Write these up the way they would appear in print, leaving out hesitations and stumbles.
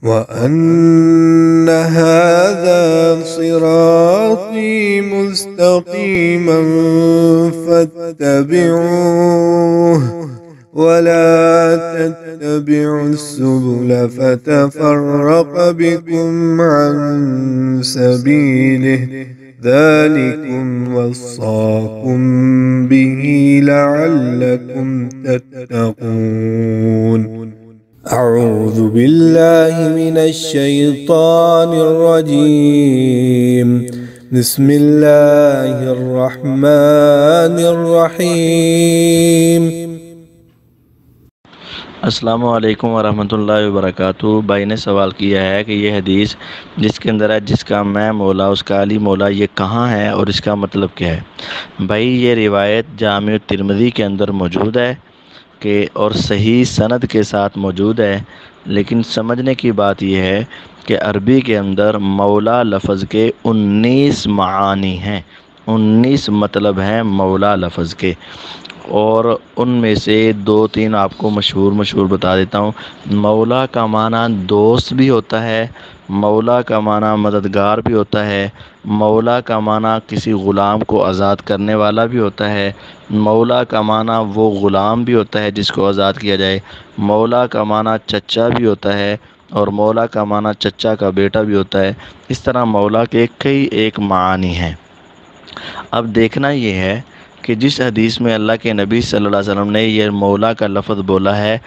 وأن هذا صراطي مستقيما فاتبعوه ولا تتبعوا السبل فتفرق بكم عن سبيله ذلكم وصاكم به لعلكم تتقون. أعوذ بالله من الشيطان الرجيم. بسم الله الرحمن الرحيم. السلام علیکم ورحمۃ اللہ وبرکاتہ۔ بھائی نے سوال کیا ہے کہ یہ حدیث جس کے اندر ہے جس کا میں مولا اس کا علی مولا، یہ کہاں ہے اور اس کا مطلب کیا ہے؟ بھائی یہ روایت جامع ترمذی کے اندر موجود ہے کہ اور صحیح سند کے ساتھ موجود ہے، لیکن سمجھنے کی بات یہ ہے کہ عربی کے اندر مولا لفظ کے 19 معانی ہیں، 19 مطلب ہیں مولا لفظ کے، اور ان میں سے 2-3 آپ کو مشہور بتا دیتا ہوں۔ مولا کا معنی دوست بھی ہوتا ہے، مولا کا معنی مددگار بھی ہوتا ہے، مولا کا معنی کسی غلام کو آزاد کرنے والا بھی ہوتا ہے، مولا کا معنی وہ غلام بھی ہوتا ہے جس کو آزاد کیا جائے، مولا کا معنی چچا بھی ہوتا ہے، اور مولا کا معنی چچا کا بیٹا بھی ہوتا ہے۔ اس طرح مولا کے کئی ایک معانی ہیں۔ اب دیکھنا یہ ہے کہ جس حدیث میں اللہ کے نبی صلی اللہ علیہ وسلم نے یہ مولا کا لفظ بولا ہے،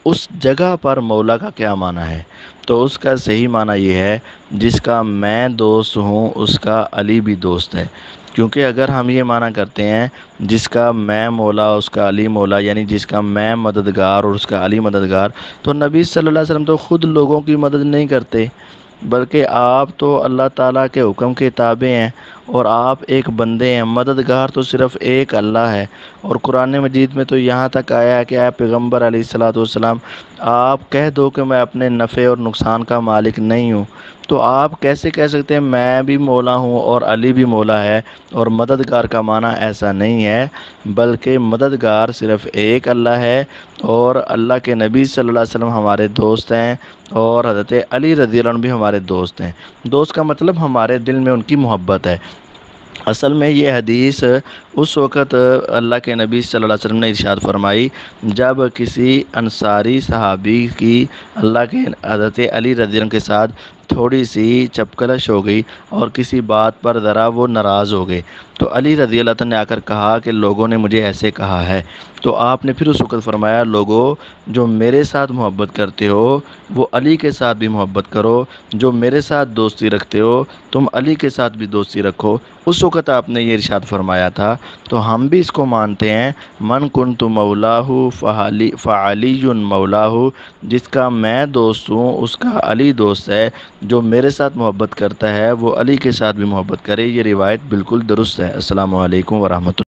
اس جگہ پر مولا کا کیا معنی ہے؟ تو اس کا صحیح معنی یہ ہے جس کا میں دوست ہوں اس کا علی بھی دوست ہے، کیونکہ اگر ہم یہ معنی کرتے ہیں جس کا میں مولا اس کا علی مولا، یعنی جس کا میں مددگار اور اس کا علی مددگار، تو نبی صلی اللہ علیہ وسلم تو خود لوگوں کی مدد نہیں کرتے، بلکہ آپ تو اللہ تعالیٰ کے حکم کے تابع ہیں اور آپ ایک بندے ہیں، مددگار تو صرف ایک اللہ ہے۔ اور قرآن مجید میں تو یہاں تک آیا ہے کہ اے پیغمبر علیہ السلام آپ کہہ دو کہ میں اپنے نفع اور نقصان کا مالک نہیں ہوں، تو آپ کیسے کہہ سکتے ہیں میں بھی مولا ہوں اور علی بھی مولا ہے؟ اور مددگار کا معنی ایسا نہیں ہے، بلکہ مددگار صرف ایک اللہ ہے، اور اللہ کے نبی صلی اللہ علیہ وسلم ہمارے دوست ہیں، اور حضرت علی رضی اللہ عنہ بھی ہمارے دوست ہیں۔ دوست کا مطلب ہمارے دل میں ان کی محبت ہے۔ اصل میں یہ حدیث اس وقت اللہ کے نبی صلی اللہ علیہ وسلم نے ارشاد فرمائی جب کسی انصاری صحابی کی اللہ کے حضرت علی رضی اللہ عنہ کے ساتھ تھوڑی سی چپکلش ہو گئی اور کسی بات پر ذرا وہ ناراض ہو گئے، تو علی رضی اللہ عنہ نے آ کر کہا کہ لوگوں نے مجھے ایسے کہا ہے، تو آپ نے پھر اس وقت فرمایا لوگوں جو میرے ساتھ محبت کرتے ہو وہ علی کے ساتھ بھی محبت کرو، جو میرے ساتھ دوستی رکھتے ہو تم علی کے ساتھ بھی دوستی رکھو۔ اس وقت آپ نے یہ ارشاد فرمایا تھا، تو ہم بھی اس کو مانتے ہیں من کنت مولاہ فعلی مولاہ، جس کا میں دوست ہوں اس کا علی دوست ہے، جو میرے ساتھ محبت کرتا ہے وہ علی کے ساتھ بھی محبت کرے۔ یہ روایت بالکل درست ہے۔ السلام علیکم ورحمۃ اللہ۔